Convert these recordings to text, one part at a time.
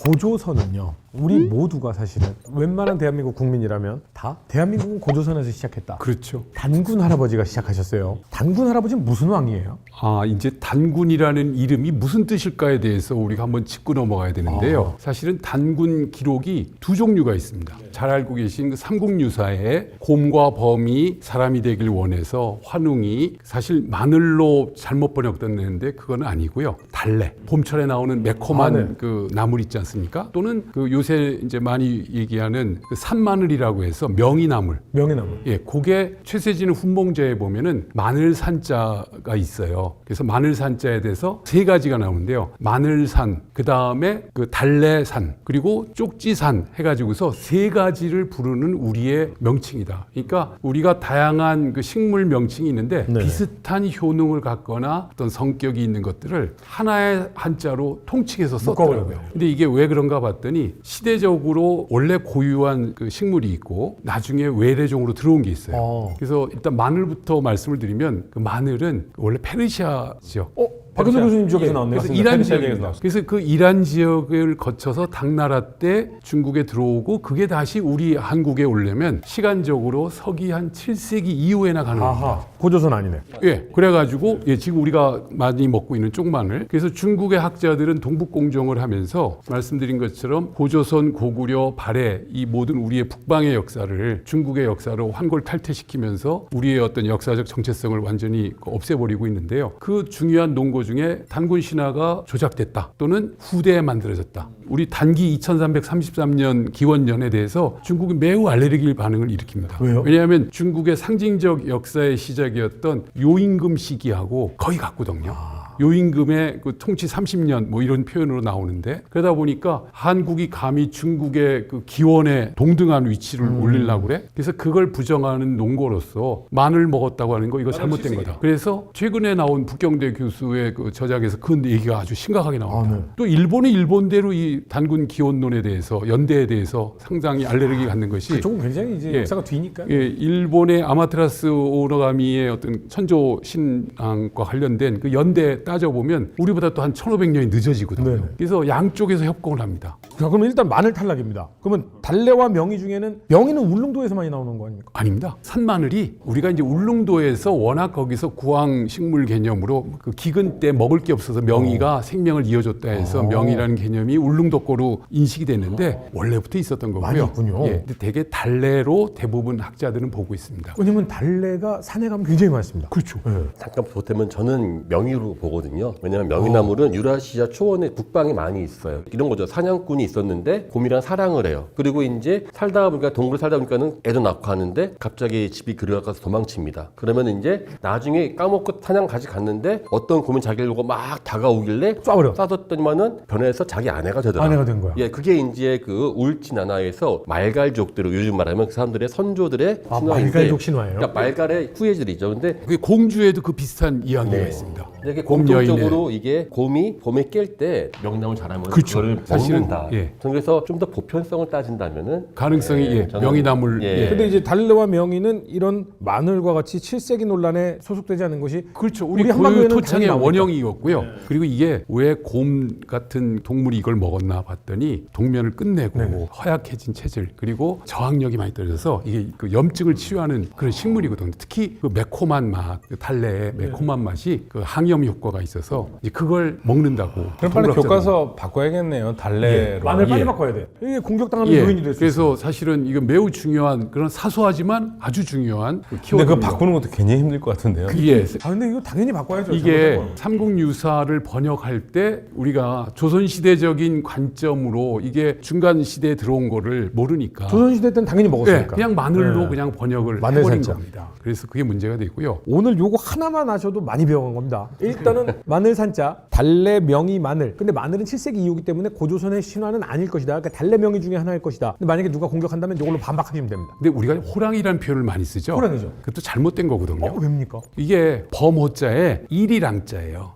고조선은요, 우리 모두가 사실은 웬만한 대한민국 국민이라면 다 대한민국은 고조선에서 시작했다. 그렇죠. 단군 할아버지가 시작하셨어요. 단군 할아버지는 무슨 왕이에요? 이제 단군이라는 이름이 무슨 뜻일까에 대해서 우리가 한번 짚고 넘어가야 되는데요. 사실은 단군 기록이 두 종류가 있습니다. 잘 알고 계신 그 삼국유사에 곰과 범이 사람이 되길 원해서 환웅이 사실 마늘로 잘못 번역됐는데 그건 아니고요. 달래, 봄철에 나오는 매콤한 그 나물 있지 않습니까? 또는 그 요새 이제 많이 얘기하는 그 산마늘이라고 해서 명이나물. 명이나물. 예, 그게 최세진 훈봉제에 보면은 마늘산자가 있어요. 그래서 마늘산자에 대해서 세 가지가 나오는데요. 마늘산, 그 다음에 그 달래산, 그리고 쪽지산 해가지고서 세 가지를 부르는 우리의 명칭이다. 그러니까 우리가 다양한 그 식물 명칭이 있는데 비슷한 효능을 갖거나 어떤 성격이 있는 것들을 하나의 한자로 통칭해서 썼더라고요. 근데 이게 왜 그런가 봤더니 시대적으로 원래 고유한 그 식물이 있고 나중에 외래종으로 들어온 게 있어요. 그래서 일단 마늘부터 말씀을 드리면 그 마늘은 원래 페르시아 지역. 박근혜 교수님 지역에서 나왔네요. 그래서 이란 지역에서 그래서 그 이란 지역을 거쳐서 당나라 때 중국에 들어오고 그게 다시 우리 한국에 오려면 시간적으로 서기 한 7세기 이후에나 가능합니다. 고조선 아니네. 예, 그래가지고 지금 우리가 많이 먹고 있는 쪽마늘. 그래서 중국의 학자들은 동북공정을 하면서 말씀드린 것처럼 고조선, 고구려, 발해 이 모든 우리의 북방의 역사를 중국의 역사로 환골탈퇴시키면서 우리의 어떤 역사적 정체성을 완전히 없애버리고 있는데요. 그 중요한 논거 중에 단군 신화가 조작됐다 또는 후대에 만들어졌다. 우리 단기 2333년 기원년에 대해서 중국이 매우 알레르기 반응을 일으킵니다. 왜요? 왜냐하면 중국의 상징적 역사의 시작이었던 요임금 시기하고 거의 같거든요. 요임금의 그 통치 30년 뭐 이런 표현으로 나오는데 그러다 보니까 한국이 감히 중국의 그 기원에 동등한 위치를 올리려고 그래. 그래서 그걸 부정하는 논거로서 마늘 먹었다고 하는 거 이거 잘못된 거다. 그래서 최근에 나온 북경대 교수의 그 저작에서 그 얘기가 아주 심각하게 나옵니다. 또 일본이 일본대로 이 단군 기원론에 대해서 연대에 대해서 상당히 알레르기 갖는 것이 조금 굉장히 이제 역사가 뒤니까. 일본의 아마테라스 오노가미의 어떤 천조 신앙과 관련된 그 연대 따져보면 우리보다 또 한 1500년이 늦어지거든요. 그래서 양쪽에서 협공을 합니다. 자, 그러면 일단 마늘 탈락입니다. 그러면 달래와 명이 중에는 명이는 울릉도에서 많이 나오는 거 아닙니까? 아닙니다. 산마늘이 우리가 이제 울릉도에서 워낙 거기서 구황 식물 개념으로 그 기근 때 먹을 게 없어서 명이가 생명을 이어줬다 해서 명이라는 개념이 울릉도 거로 인식이 됐는데 원래부터 있었던 거고요. 많이 있군요. 근데 되게 달래로 대부분 학자들은 보고 있습니다. 왜냐면 달래가 산에 가면 굉장히 많습니다. 그렇죠. 잠깐 보태면 저는 명이로 보거든요. 왜냐하면 명이나물은 유라시아 초원에 북방에 많이 있어요. 이런 거죠. 사냥꾼이 있었는데 곰이랑 사랑을 해요. 그리고 이제 살다 보니까 동굴 살다 보니까는 애도 낳고 하는데 갑자기 집이 그려가서 도망칩니다. 그러면 이제 나중에 까먹고 사냥 같이 갔는데 어떤 곰이 자기를 보고 막 다가오길래 쏴줬더니만은 변해서 자기 아내가 되더라고요. 아내가 된 거야. 예, 그게 이제 그 울진나나에서 말갈족들 요즘 말하면 그 사람들의 선조들의 신화인데 말갈족 신화예요. 그러니까 말갈의 후예들이죠. 근데 그게 공주에도 그 비슷한 이야기가 있습니다. 이게 공통적으로 이게 곰이 봄에 깰 때 명나물 잘하면 그거를 먹는다. 저는 그래서 좀 더 보편성을 따진다면은 가능성이 명이나물. 근데 이제 달래와 명이는 이런 마늘과 같이 7세기 논란에 소속되지 않은 것이 그렇죠. 우리 한반도에는 고유 토창의 당연히 원형이었고요. 그리고 이게 왜 곰 같은 동물이 이걸 먹었나 봤더니 동면을 끝내고 허약해진 체질 그리고 저항력이 많이 떨어져서 이게 그 염증을 치료하는 그런 식물이거든요. 특히 그 매콤한 맛, 그 달래의 매콤한 맛이 그 항염 효과가 있어서 이제 그걸 먹는다고. 그럼 빨리 교과서 바꿔야겠네요. 달래로. 마늘 빨리 바꿔야 돼. 이게 공격당하면 요인이 될 수 있어요. 그래서 사실은 이거 매우 중요한 그런 사소하지만 아주 중요한 그 근데 키워드. 그거 바꾸는 것도 굉장히 힘들 것 같은데요. 근데 이거 당연히 바꿔야죠. 이게 잘못된 건. 삼국유사를 번역할 때 우리가 조선시대적인 관점으로 이게 중간시대에 들어온 거를 모르니까 조선시대 때는 당연히 먹었으니까. 그냥 마늘로 그냥 번역을 마늘 해버린 산자. 겁니다. 그래서 그게 문제가 되고요. 오늘 요거 하나만 아셔도 많이 배워간 겁니다. 일단은 마늘 산자, 달래, 명이, 마늘. 근데 마늘은 7세기 이후기 때문에 고조선의 신화는 아닐 것이다. 그러니까 달래, 명이 중에 하나일 것이다. 근데 만약에 누가 공격한다면 이걸로 반박하시면 됩니다. 근데 우리가 호랑이라는 표현을 많이 쓰죠. 호랑이죠. 그것도 잘못된 거거든요. 왜입니까? 이게 범호자에 일이랑자예요.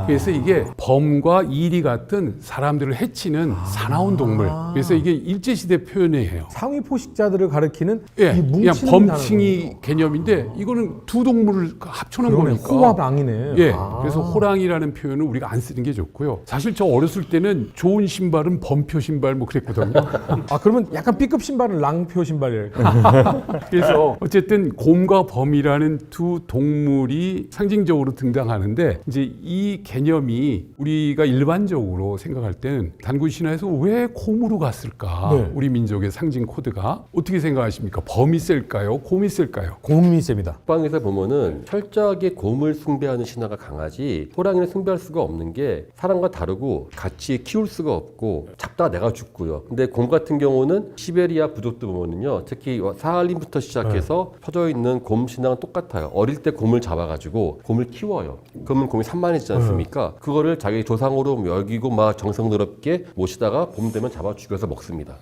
그래서 이게 범과 일이 같은 사람들을 해치는 사나운 동물. 그래서 이게 일제시대 표현이에요. 상위 포식자들을 가리키는 이 그냥 뭉치는 범칭이 개념인데 이거는 두 동물을 합쳐놓은 그러네. 거니까. 호합 랑이네. 예. 그래서 호랑이라는 표현은 우리가 안 쓰는 게 좋고요. 사실 저 어렸을 때는 좋은 신발은 범표 신발 뭐 그랬거든요. 아 그러면 약간 B급 신발은 랑표 신발이에요. 그래서 어쨌든 곰과 범이라는 두 동물이 상징적으로 등장하는데 이제 이 개념이 우리가 일반적으로 생각할 때는 단군 신화에서 왜 곰으로 갔을까? 네. 우리 민족의 상징 코드가 어떻게 생각하십니까? 범이 셀까요? 곰이 셀까요? 곰이 셉니다. 북방에서 보면은 철저하게 곰을 숭배하는 신화가 강하지 호랑이는 숭배할 수가 없는 게 사람과 다르고 같이 키울 수가 없고 잡다가 내가 죽고요. 근데 곰 같은 경우는 시베리아 부족도 보면은요, 특히 사할린부터 시작해서 퍼져 있는 곰 신앙은 똑같아요. 어릴 때 곰을 잡아가지고 곰을 키워요. 그러면 곰이 산만해지지 않습니까? 그거를 자기 조상으로 여기고 막 정성스럽게 모시다가 봄 되면 잡아 죽여서 먹습니다.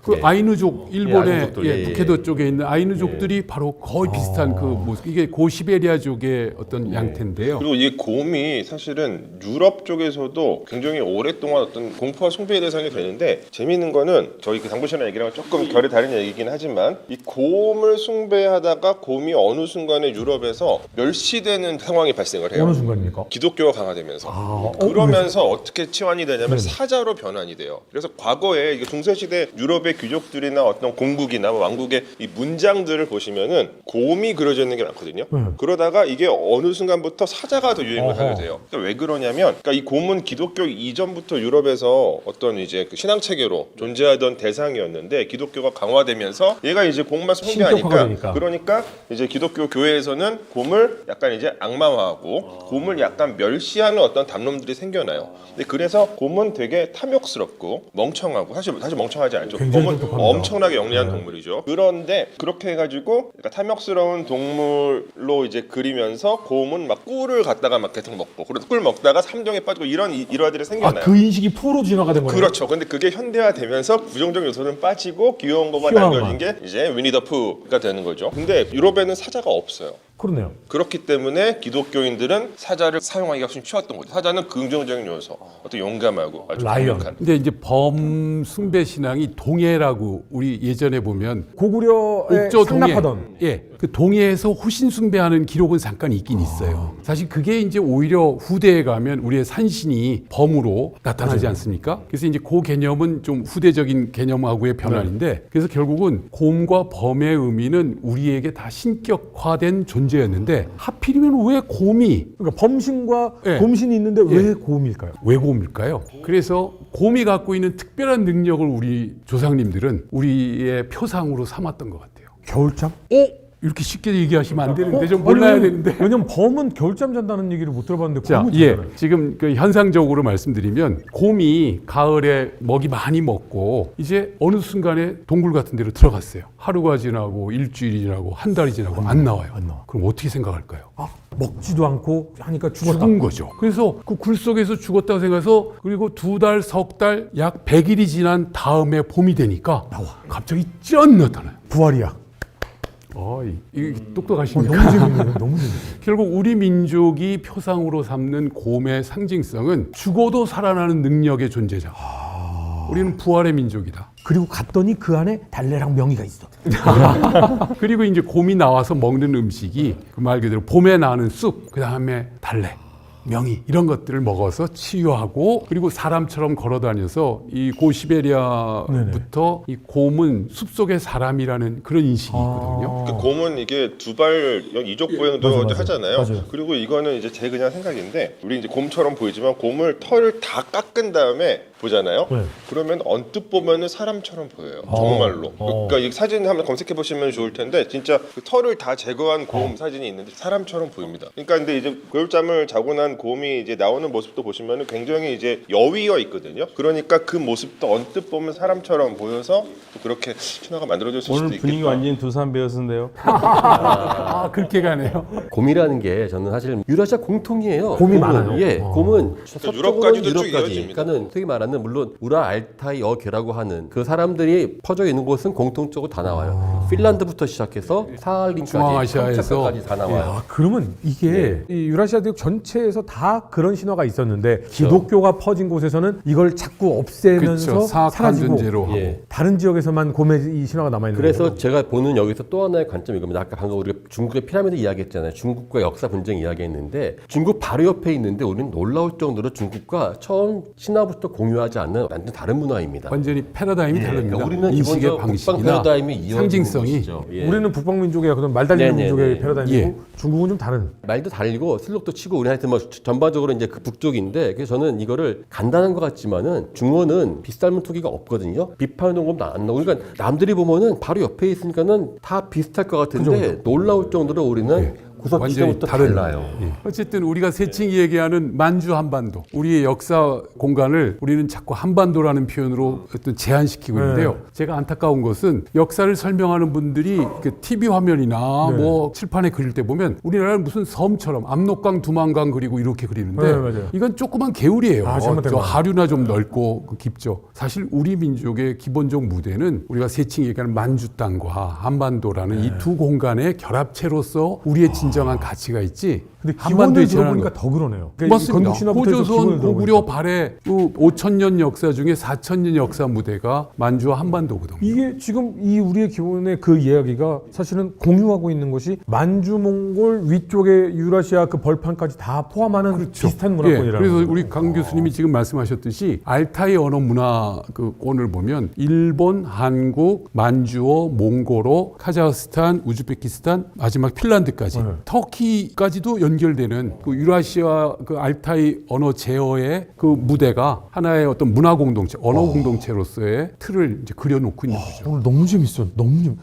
그 예. 아이누족 일본의 아이누족들, 예, 예. 북해도 쪽에 있는 아이누족들이 바로 거의 비슷한 그 모습. 이게 고시베리아족의 어떤 양태인데요. 그리고 이 곰이 사실은 유럽 쪽에서도 굉장히 오랫동안 어떤 공포와 숭배의 대상이 되는데, 재미있는 거는 저희 그 당부신화 얘기랑 조금 결이 다른 얘기긴 하지만 이 곰을 숭배하다가 곰이 어느 순간에 유럽에서 멸시되는 상황이 발생을 해요. 어느 순간입니까? 기독교가 강화되면서. 그러면서 어떻게 치환이 되냐면 사자로 변환이 돼요. 그래서 과거에 이게 중세시대 유럽의 귀족들이나 어떤 공국이나 왕국의 이 문장들을 보시면은 곰이 그려져 있는 게 많거든요. 그러다가 이게 어느 순간부터 사자가 더 유행을 하게 돼요. 그러니까 왜 그러냐면, 그러니까 이 곰은 기독교 이전부터 유럽에서 어떤 이제 그 신앙 체계로 존재하던 대상이었는데, 기독교가 강화되면서 얘가 이제 곰만 신격화가 숭배하니까, 되니까. 그러니까 이제 기독교 교회에서는 곰을 약간 이제 악마화하고 곰을 약간 멸시하는 어떤 담론들이 생겨나요. 근데 그래서 곰은 되게 탐욕스럽고 멍청하고, 사실 멍청하지 않죠. 굉장히 곰은 똑똑합니다. 엄청나게 영리한 동물이죠. 그런데 그렇게 해가지고 그러니까 탐욕스러운 동물로 이제 그리면서 곰은 막 꿀을 갖다가 막 계속 먹고, 그래서 꿀 먹다가 삼정에 빠지고 이런 일화들이 생겨나요. 그 인식이 프로 진화가 된 거예요. 그렇죠. 근데 그게 현대화되면서 부정적 요소는 빠지고 귀여운 것만 희화화만. 남겨진 게 이제 위니 더 푸가 되는 거죠. 근데 유럽에는 사자가 없어요. 그러네요. 그렇기 때문에 기독교인들은 사자를 사용하기가 훨씬 쉬웠던 거죠. 사자는 긍정적인 요소, 어떤 용감하고 아주 라이언. 강력한. 근데 이제 범 숭배 신앙이 동해라고 우리 예전에 보면 고구려에 옥저 동해, 상납하던 예, 그 동해에서 호신 숭배하는 기록은 잠깐 있긴 있어요. 사실 그게 이제 오히려 후대에 가면 우리의 산신이 범으로 나타나지 않습니까? 그래서 이제 그 개념은 좀 후대적인 개념하고의 변환인데, 그래서 결국은 곰과 범의 의미는 우리에게 다 신격화된 존재였는데, 하필이면 왜 곰이 그러니까 범신과 예. 곰신이 있는데 왜 곰일까요? 왜 곰일까요? 그래서 곰이 갖고 있는 특별한 능력을 우리 조상님들은 우리의 표상으로 삼았던 것 같아요. 겨울잠? 이렇게 쉽게 얘기하시면 안 되는데 좀 몰라야 아니, 되는데. 왜냐면 범은 겨울잠 잔다는 얘기를 못 들어봤는데 자, 곰은 예, 자잖아요. 지금 그 현상적으로 말씀드리면 곰이 가을에 먹이 많이 먹고 이제 어느 순간에 동굴 같은 데로 들어갔어요. 하루가 지나고 일주일이 지나고 한 달이 지나고 안 나와요. 안 나와. 그럼 어떻게 생각할까요? 먹지도 않고 하니까 죽었다. 죽은 거죠. 그래서 그 굴 속에서 죽었다고 생각해서, 그리고 두 달, 석 달, 약 100일이 지난 다음에 봄이 되니까 갑자기 쩐 나타나요. 부활이야. 이 똑똑하십니까? 너무 재밌네요. 너무 재밌네요. 결국 우리 민족이 표상으로 삼는 곰의 상징성은 죽어도 살아나는 능력의 존재자. 우리는 부활의 민족이다. 그리고 갔더니 그 안에 달래랑 명이가 있어. 그리고 이제 곰이 나와서 먹는 음식이 그 말 그대로 봄에 나는 쑥, 그 다음에 달래, 명이, 이런 것들을 먹어서 치유하고, 그리고 사람처럼 걸어다녀서 이 고시베리아부터 이 곰은 숲속의 사람이라는 그런 인식이 있거든요. 그 곰은 이게 두발 이족 보행도 맞아, 맞아. 하잖아요. 맞아요. 그리고 이거는 이제 제 그냥 생각인데, 우리 이제 곰처럼 보이지만 곰을 털을 다 깎은 다음에 보잖아요. 네. 그러면 언뜻 보면은 사람처럼 보여요. 정말로. 그러니까 이 사진 한번 검색해 보시면 좋을 텐데, 진짜 그 털을 다 제거한 곰 사진이 있는데 사람처럼 보입니다. 그러니까 근데 이제 겨울잠을 자고 난 곰이 이제 나오는 모습도 보시면은 굉장히 이제 여위어 있거든요. 그러니까 그 모습도 언뜻 보면 사람처럼 보여서 또 그렇게 신화가 만들어질 수도 오늘 있겠다. 분위기 완전히 두산 베어스인데요. 그렇게 가네요. 곰이라는 게 저는 사실 유라시아 공통이에요. 곰이 곰은, 많아요. 예, 곰은 유럽까지도 쭉 유럽까지. 이어집니다. 그러니까는 소위 말하는 물론 우라 알타이 어계라고 하는 그 사람들이 퍼져 있는 곳은 공통적으로 다 나와요. 핀란드부터 시작해서 사할린까지, 중앙아시아에서 캄차카까지 다 나와요. 아, 그러면 이게 이 유라시아 대륙 전체에서 다 그런 신화가 있었는데 기독교가 퍼진 곳에서는 이걸 자꾸 없애면서 그렇죠. 사악한 사라지고 존재로 하고. 예. 다른 지역에서만 곰의 이 신화가 남아 있는 그래서 거예요. 제가 보는 여기서 또 하나의 관점이 이겁니다. 아까 방금 우리가 중국의 피라미드 이야기했잖아요. 중국과 역사 분쟁 이야기했는데 중국 바로 옆에 있는데 우리는 놀라울 정도로 중국과 처음 신화부터 공유하지 않는 완전 다른 문화입니다. 완전히 패러다임이 다릅니다. 그러니까 우리는 인식의 기본적으로 북방 방식이나 패러다임이 이어지는 상징성이 것이죠. 예. 우리는 북방 민족의 그런 말 달리는 네네네. 민족의 패러다임이고 예. 중국은 좀 다른. 말도 달리고 슬록도 치고 우리 하여튼 뭐 전반적으로 이제 그 북쪽인데 그래서 저는 이거를 간단한 것 같지만은 중원은 비슷한 투기가 없거든요. 비판하는 것도 안 나오고 그러니까 남들이 보면은 바로 옆에 있으니까는 다 비슷할 것 같은데 놀라울 정도로 우리는 구석 완전히 지점부터 다른 달라요. 예. 어쨌든 우리가 세칭이 얘기하는 만주 한반도 우리의 역사 공간을 우리는 자꾸 한반도라는 표현으로 어떤 제한시키고 있는데요. 제가 안타까운 것은 역사를 설명하는 분들이 그 TV 화면이나 뭐 칠판에 그릴 때 보면 우리나라는 무슨 섬처럼 압록강, 두만강 그리고 이렇게 그리는데 네, 맞아요. 이건 조그만 개울이에요. 아, 잘못된 저 거. 하류나 좀 넓고 깊죠. 사실 우리 민족의 기본적 무대는 우리가 세칭이 얘기하는 만주 땅과 한반도라는 이 두 공간의 결합체로서 우리의 진정한 가치가 있지. 근데 한반도에 기본을 들어보니까 제한하는 더 그러네요. 그러니까 이 맞습니다. 건국 신화부터 해서 고조선, 기본을 고구려, 들어보니까. 발해 5,000년 역사 중에 4,000년 역사 무대가 만주와 한반도거든요. 이게 지금 이 우리의 기본의 그 이야기가 사실은 공유하고 있는 것이 만주 몽골 위쪽에 유라시아 그 벌판까지 다 포함하는 비슷한 문화권이라는 그래서 거예요. 우리 강 교수님이 지금 말씀하셨듯이 알타이 언어 문화권을 보면 일본, 한국, 만주어, 몽골어, 카자흐스탄, 우즈베키스탄, 마지막 핀란드까지, 터키까지도 연결되는 그 유라시아 그 알타이 언어 제어의 그 무대가 하나의 어떤 문화 공동체, 언어 공동체로서의 틀을 이제 그려놓고 있는 거죠. 오늘 너무 재밌어. 너무 재밌어.